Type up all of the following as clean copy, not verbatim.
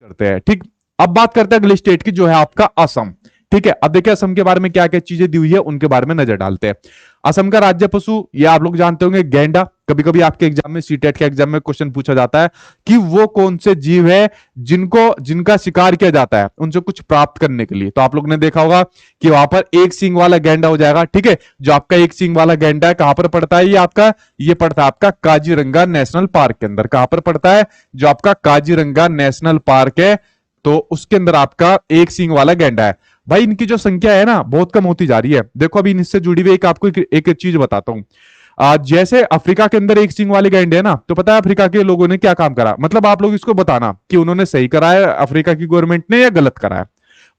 करते हैं। ठीक, अब बात करते हैं अगले स्टेट की, जो है आपका असम। ठीक है, अब देखिए असम के बारे में क्या क्या चीजें दी हुई है, उनके बारे में नजर डालते हैं। असम का राज्य पशु, ये आप लोग जानते होंगे, गैंडा। कभी कभी आपके एग्जाम में, सीटेट के एग्जाम में क्वेश्चन पूछा जाता है कि वो कौन से जीव है जिनको जिनका शिकार किया जाता है उनसे कुछ प्राप्त करने के लिए। तो आप लोग ने देखा होगा कि वहां पर एक सींग वाला गैंडा हो जाएगा। ठीक है, जो आपका एक सींग वाला गैंडा है, कहां पर पड़ता है ये पड़ता है आपका काजीरंगा नेशनल पार्क के अंदर। कहां पर पड़ता है? जो आपका काजीरंगा नेशनल पार्क है, तो उसके अंदर आपका एक सींग वाला गैंडा है। भाई इनकी जो संख्या है ना, बहुत कम होती जा रही है। देखो अभी इनसे जुड़ी हुई आपको एक चीज बताता हूं। जैसे अफ्रीका के अंदर एक सींग वाले गैंडे है ना, तो पता है अफ्रीका के लोगों ने क्या काम करा? मतलब आप लोग इसको बताना कि उन्होंने सही करा है अफ्रीका की गवर्नमेंट ने या गलत करा है।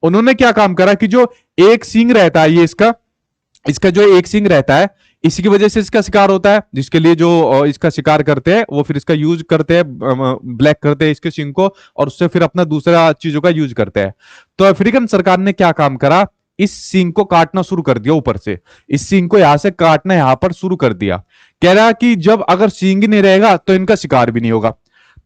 उन्होंने क्या काम करा कि जो एक सींग रहता है, ये इसका इसका जो एक सींग रहता है, इसी की वजह से इसका शिकार होता है, जिसके लिए जो इसका शिकार करते हैं वो फिर इसका यूज करते हैं, ब्लैक करते हैं इसके सींग को, और उससे फिर अपना दूसरा चीजों का यूज करते हैं। तो अफ्रीकन सरकार ने क्या काम करा, इस सींग को काटना शुरू कर दिया ऊपर से। इस सींग को यहां से काटना यहां पर शुरू कर दिया। कह रहा कि जब अगर सींग ही नहीं रहेगा तो इनका शिकार भी नहीं होगा।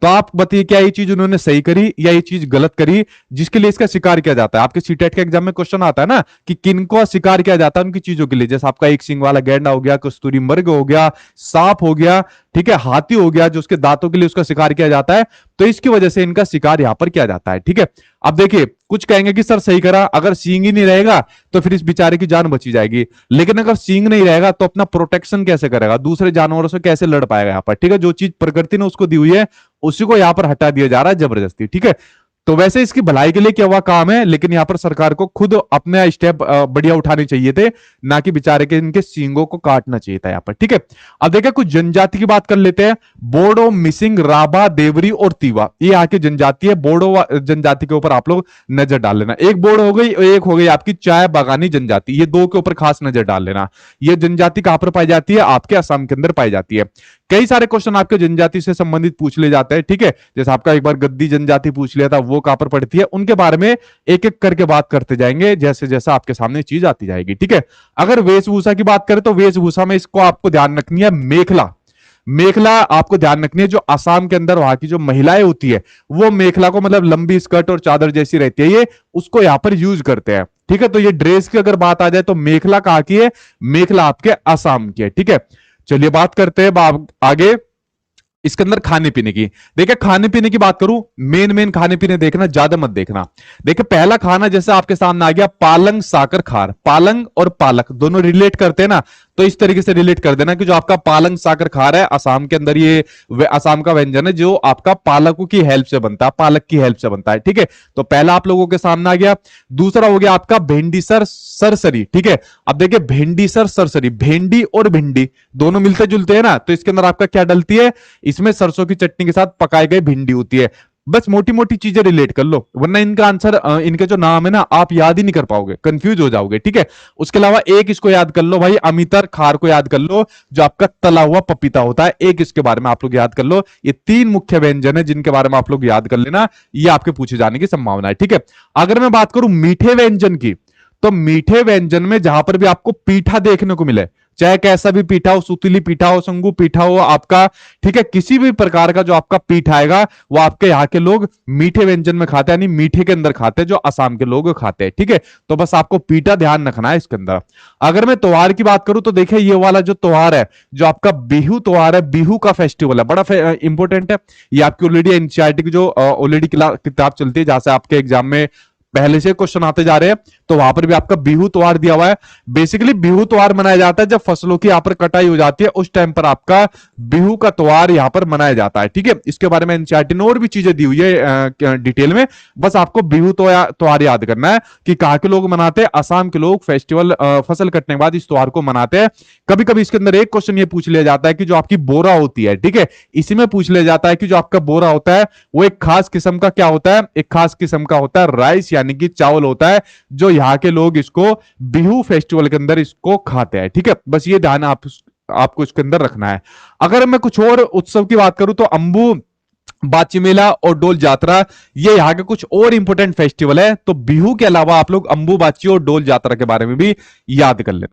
तो आप बताइए क्या ये चीज उन्होंने सही करी या ये चीज गलत करी, जिसके लिए इसका शिकार किया जाता है? आपके सीटेट के एग्जाम में क्वेश्चन आता है ना कि किनको शिकार किया जाता है उनकी चीजों के लिए, जैसे आपका एक सिंग वाला गैंडा हो गया, कस्तूरी मृग हो गया, सांप हो गया, ठीक है, हाथी हो गया, जो उसके दांतों के लिए उसका शिकार किया जाता है। तो इसकी वजह से इनका शिकार यहां पर किया जाता है। ठीक है, अब देखिए कुछ कहेंगे कि सर सही करा, अगर सींग ही नहीं रहेगा तो फिर इस बेचारे की जान बची जाएगी। लेकिन अगर सींग नहीं रहेगा तो अपना प्रोटेक्शन कैसे करेगा, दूसरे जानवरों से कैसे लड़ पाएगा यहाँ पर? ठीक है, जो चीज प्रकृति ने उसको दी हुई है उसी को यहां पर हटा दिया जा रहा है जबरदस्ती। ठीक है, तो वैसे इसकी भलाई के लिए क्या हुआ काम है, लेकिन यहां पर सरकार को खुद अपने स्टेप बढ़िया उठाने चाहिए थे, ना कि बेचारे के इनके सींगों को काटना चाहिए था यहां पर। ठीक है, अब देखिए कुछ जनजाति की बात कर लेते हैं। बोडो, मिसिंग, राभा, देवरी और तीवा, ये यहाँ की जनजाति है। बोडो जनजाति के ऊपर आप लोग नजर डाल लेना। एक बोडो हो गई, एक हो गई आपकी चाय बागानी जनजाति, ये दो के ऊपर खास नजर डाल लेना। ये जनजाति कहां पर पाई जाती है? आपके असम के अंदर पाई जाती है। कई सारे क्वेश्चन आपके जनजाति से संबंधित पूछ ले जाते हैं। ठीक है, जैसे आपका एक बार गद्दी जनजाति पूछ लिया था, वो कहां पर पड़ती है, उनके बारे में एक एक करके बात करते जाएंगे जैसे जैसे आपके सामने चीज आती जाएगी। ठीक है, अगर वेशभूषा की बात करें तो वेशभूषा में इसको आपको ध्यान रखनी है, मेखला। मेखला आपको ध्यान रखनी है, जो असम के अंदर वहां की जो महिलाएं होती है वो मेखला को, मतलब लंबी स्कर्ट और चादर जैसी रहती है, ये उसको यहां पर यूज करते हैं। ठीक है, तो ये ड्रेस की अगर बात आ जाए तो मेखला कहां की है? मेखला आपके असम की है। ठीक है, चलिए बात करते हैं आगे इसके अंदर खाने पीने की। देखिए खाने पीने की बात करूं, मेन मेन खाने पीने देखना, ज्यादा मत देखना। देखिए पहला खाना जैसे आपके सामने आ गया, पालंग साकर खार। पालंग और पालक दोनों रिलेट करते हैं ना, तो इस तरीके से रिलेट कर देना कि जो आपका पालंग साकर खार है, असम के अंदर ये असम का व्यंजन है जो आपका पालकों की हेल्प से बनता है, पालक की हेल्प से बनता है। ठीक है, तो पहला आप लोगों के सामने आ गया। दूसरा हो गया आपका भेंडी सर सरसरी। ठीक है, अब देखिए भेंडी सर सरसरी, भेंडी और भिंडी दोनों मिलते जुलते हैं ना, तो इसके अंदर आपका क्या डलती है? इसमें सरसों की चटनी के साथ पकाई गई भिंडी होती है। बस मोटी मोटी चीजें रिलेट कर लो, वरना इनका आंसर, इनके जो नाम है ना, आप याद ही नहीं कर पाओगे, कंफ्यूज हो जाओगे। ठीक है, उसके अलावा एक इसको याद कर लो भाई, अमितर खार को याद कर लो, जो आपका तला हुआ पपीता होता है, एक इसके बारे में आप लोग याद कर लो। ये तीन मुख्य व्यंजन है जिनके बारे में आप लोग याद कर लेना, ये आपके पूछे जाने की संभावना है। ठीक है, अगर मैं बात करूं मीठे व्यंजन की, तो मीठे व्यंजन में जहां पर भी आपको पीठा देखने को मिले, चाहे कैसा भी पीठा हो, सुतीली पीठा हो, संगू पीठा हो आपका, ठीक है, किसी भी प्रकार का जो आपका पीठा आएगा वो आपके यहाँ के लोग मीठे व्यंजन में खाते हैं, यानी मीठे के अंदर खाते हैं, जो असम के लोग खाते हैं। ठीक है, तो बस आपको पीठा ध्यान रखना है इसके अंदर। अगर मैं त्योहार की बात करूं तो देखिए ये वाला जो त्योहार है, जो आपका बिहू त्योहार है, बिहू का फेस्टिवल है, बड़ा इंपॉर्टेंट है। ये आपकी ऑलरेडी एनसीईआरटी की जो ऑलरेडी किताब चलती है, जहां से आपके एग्जाम में पहले से क्वेश्चन आते जा रहे हैं, तो वहां पर भी आपका बिहू त्योहार दिया हुआ है। बेसिकली बिहू त्योहार मनाया जाता है जब फसलों की यहां पर कटाई हो जाती है, उस टाइम पर आपका बिहू का त्योहार यहां पर मनाया जाता है। ठीक है, इसके बारे में एनसीईआरटी ने और भी चीजें दी हुई है डिटेल में, बस आपको बिहू त्योहार याद करना है कि कहां के लोग मनाते हैं। असम के लोग फेस्टिवल, फसल कटने के बाद इस त्योहार को मनाते हैं। कभी कभी इसके अंदर एक क्वेश्चन ये पूछ लिया जाता है कि जो आपकी बोरा होती है, ठीक है, इसी में पूछ लिया जाता है कि जो आपका बोरा होता है वो एक खास किस्म का क्या होता है? एक खास किस्म का होता है राइस, यानी कि चावल होता है, जो यहाँ के लोग इसको बिहू फेस्टिवल के अंदर इसको खाते हैं। ठीक है, बस ये ध्यान आपको इसके अंदर रखना है। अगर मैं कुछ और उत्सव की बात करूं तो अंबू बाची मेला और डोल यात्रा, ये यहाँ के कुछ और इंपॉर्टेंट फेस्टिवल है। तो बिहू के अलावा आप लोग अंबू बाची और डोल यात्रा के बारे में भी याद कर लेना।